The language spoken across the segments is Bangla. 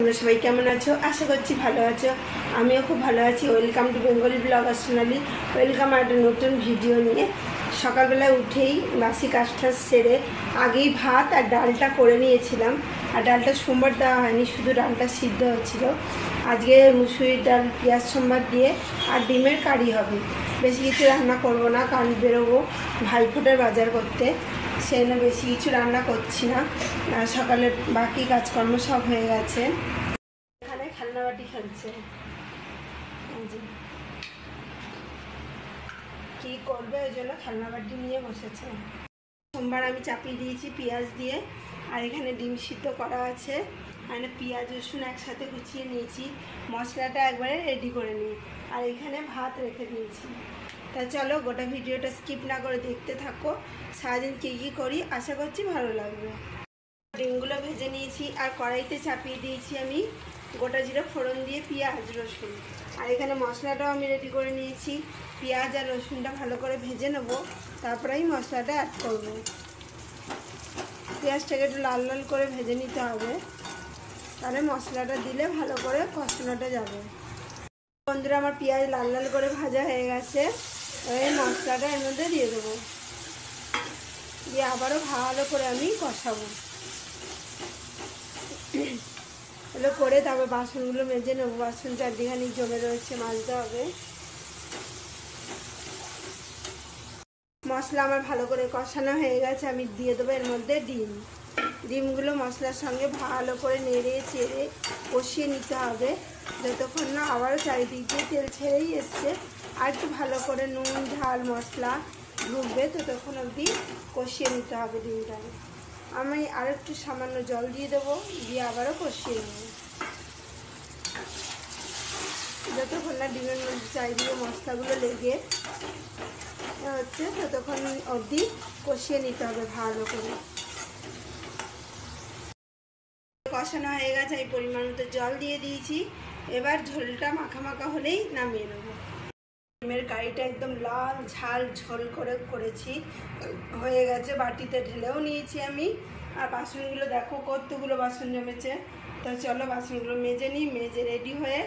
তোমরা সবাই কেমন আছো? আশা করছি ভালো আছো। আমিও খুব ভালো আছি। Welcome to Bengali blogger Sonali. Welcome একটা নতুন ভিডিও নিয়ে। সকালবেলায় উঠেই বাসি কাজটা সেরে আগেই ভাত আর ডালটা করে নিয়েছিলাম। আর ডালটা সোমবার দেওয়া হয়নি, শুধু ডালটা সিদ্ধ হচ্ছিলো। আজকে মুসুরির ডাল পেঁয়াজ সোমবার দিয়ে আর ডিমের কারি হবে। বেশি কিছু রান্না করব না, কারণ বেরোবো ভাইফোঁটার বাজার করতে, সেই জন্য বেশি কিছু রান্না করছি না। সকালে বাকি কাজকর্ম সব হয়ে গেছে। এখানে খেলনাবাটি খেলছে, কি করবে ওই জন্য খেলনাবাটি নিয়ে বসেছে। সোমবার আমি চাপিয়ে দিয়েছি পেঁয়াজ দিয়ে, আর এখানে ডিম সিদ্ধ করা আছে। এখানে পেঁয়াজ রসুন একসাথে কুচিয়ে নিয়েছি, মশলাটা একবারে রেডি করে নিই। আর এখানে ভাত রেখে দিয়েছি। তা চলো গোটা ভিডিওটা স্কিপ না করে দেখতে থাকো। সারাদিন কী করি আশা করছি ভালো লাগবে। ডিমগুলো ভেজে নিয়েছি আর কড়াইতে চাপিয়ে দিয়েছি আমি গোটা জিরা ফোড়ন দিয়ে পেঁয়াজ রসুন। আর এখানে মশলাটাও আমি রেডি করে নিয়েছি। পেঁয়াজ আর রসুনটা ভালো করে ভেজে নেব, তারপরেই মশলাটা অ্যাড করব। পেঁয়াজটাকে একটু লাল লাল করে ভেজে নিতে হবে, তাহলে মশলাটা দিলে ভালো করে কষানোটা যাবে। বন্ধুরা, আমার পেঁয়াজ লাল লাল করে ভাজা হয়ে গেছে। এই মশলাটা এর মধ্যে দিয়ে দেবো, দিয়ে আবারও ভালো করে আমি কষাবো। এগুলো করে তারপর বাসনগুলো মেজে নেবো। বাসন চারদিখানি জমে রয়েছে, মাজতে হবে। মশলা আমার ভালো করে কষানো হয়ে গেছে, আমি দিয়ে দেবো এর মধ্যে ডিমগুলো মশলার সঙ্গে ভালো করে নেড়ে চেড়ে কষিয়ে নিতে হবে, যতক্ষণ না আবারও চারিদিক দিয়ে তেল ছেড়েই এসছে। আর একটু ভালো করে নুন ঝাল মশলা ঢুকবে, ততক্ষণ অবধি কষিয়ে নিতে হবে ডিমটা। আমি আর একটু সামান্য জল দিয়ে দেবো, দিয়ে আবারও কষিয়ে নেব, যতক্ষণ না ডিমের মধ্যে চারিদিকে মশলাগুলো লেগে হচ্ছে ততক্ষণ অবধি কষিয়ে নিতে হবে ভালো করে। কষানো হয়ে গেছে, আমি পরিমাণ মতো জল দিয়ে দিয়েছি। এবার ঝোলটা মাখা মাখা হলেই নামিয়ে নেব। ডিমের কারিটা একদম লাল ঝাল ঝোল করে করেছি, হয়ে গেছে। বাটিতে ঢেলেও নিয়েছি আমি। আর বাসনগুলো দেখো কতগুলো বাসন জমেছে। তো চলো বাসনগুলো মেজে নিই, মেজে রেডি হয়ে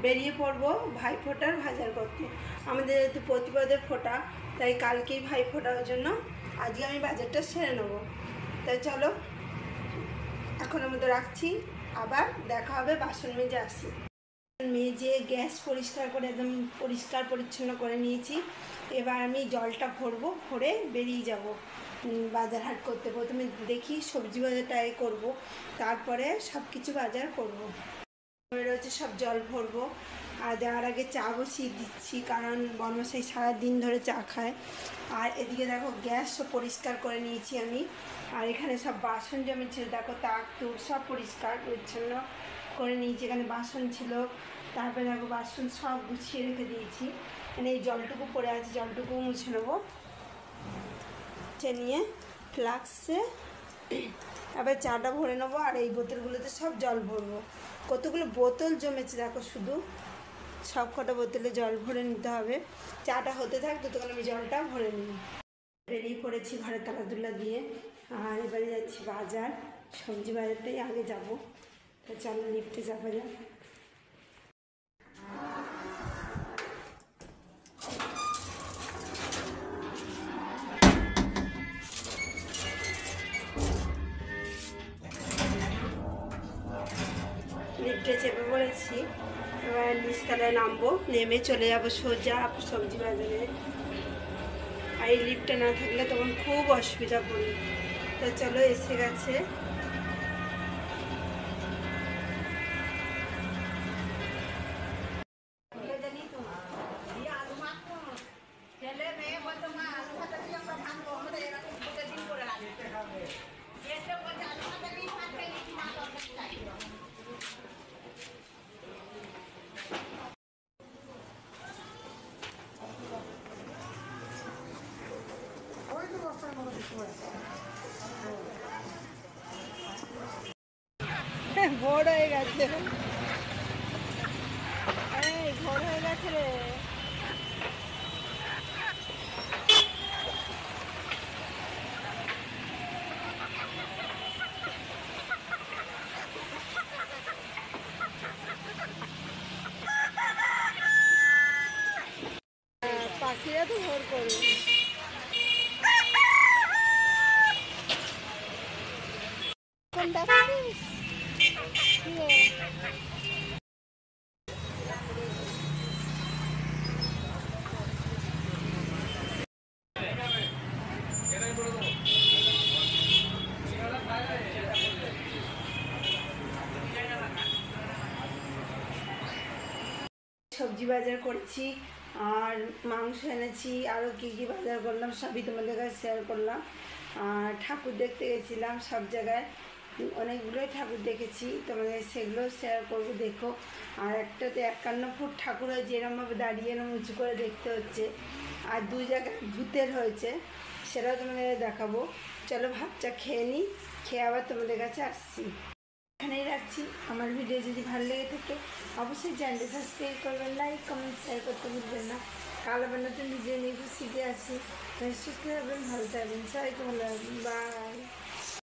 বেরিয়ে পড়বো ভাইফোঁটার বাজার করতে। আমাদের যেহেতু প্রতিপদের ফোঁটা, তাই কালকেই ভাইফোঁটার জন্য আজকে আমি বাজারটা সেরে নেবো। তাই চলো এখন আমি তো রাখছি, আবার দেখা হবে। বাসন মেজে আসি। মেজে গ্যাস পরিষ্কার করে একদম পরিষ্কার পরিচ্ছন্ন করে নিয়েছি। এবার আমি জলটা ভরবো, ভরে বেরিয়ে যাব বাজার হাট করতে। প্রথমে দেখি সবজি বাজারটা করব, তারপরে সব কিছু বাজার করব। রয়েছে সব জল ভরবো। আর যাওয়ার আগে চা বসিয়ে দিচ্ছি, কারণ বর্মশাই সারাদিন ধরে চা খায়। আর এদিকে দেখো গ্যাস সব পরিষ্কার করে নিয়েছি আমি। আর এখানে সব বাসন জমেছিল, দেখো তাক টুক সব পরিষ্কার পরিচ্ছন্ন করে নিয়েছি। এখানে বাসন ছিল, তারপরে দেখো বাসন সব গুছিয়ে রেখে দিয়েছি। মানে এই জলটুকু পড়ে আছে, জলটুকু মুছে নেবো। নিয়ে ফ্লাক্সে আবার চাটা ভরে নেবো। আর এই বোতলগুলোতে সব জল ভরবো। কতগুলো বোতল জমেছে দেখো, শুধু সব কটা বোতলে জল ভরে নিতে হবে। চাটা হতে থাক, ততক্ষণ আমি জলটা ভরে নিই। বেরিয়ে পড়েছি ঘরে তালাতুলা দিয়ে। আর এবারে যাচ্ছি বাজার, সবজি বাজারটাই আগে যাব। তো চলো লিফটে যাওয়া যাক। লিফটে চেপে পড়েছি, এবার নিচতলায় নামবো, নেমে চলে যাবো সোজা সবজি বাজারে। আর এই লিফটে না থাকলে তখন খুব অসুবিধা পড়ে। তো চলো এসে গেছে। ভোর হয়ে গেছে, ভোর হয়ে গেছে রে। সবজি বাজার করেছি, আর মাংস এনেছি, আরও কী কী বাজার করলাম সবই তোমাদের কাছে শেয়ার করলাম। আর ঠাকুর দেখতে গেছিলাম সব জায়গায়, অনেকগুলোই ঠাকুর দেখেছি, তোমাদের সেগুলো শেয়ার করবো, দেখো। আর একটাতে 51 ফুট ঠাকুর হয়েছে, এরমভাবে দাঁড়িয়ে এরম উঁচু করে দেখতে হচ্ছে। আর 2 জায়গায় ভূতের হয়েছে, সেটাও তোমাদের দেখাবো। চলো ভাতটা খেয়ে নিই, খেয়ে আবার তোমাদের কাছে আসছি। এখানেই রাখছি। আমার ভিডিও যদি ভালো লেগে থাকে অবশ্যই চ্যানেলটি সাবস্ক্রাইব করবেন, লাইক কমেন্ট শেয়ার করতে ভুলবেন না। কাল আবার নতুন ভিডিও নিয়ে শিখে আসি। সুস্থ থাকবেন, ভালো থাকবেন, সবাইকে ভালো রাখবেন, বাই।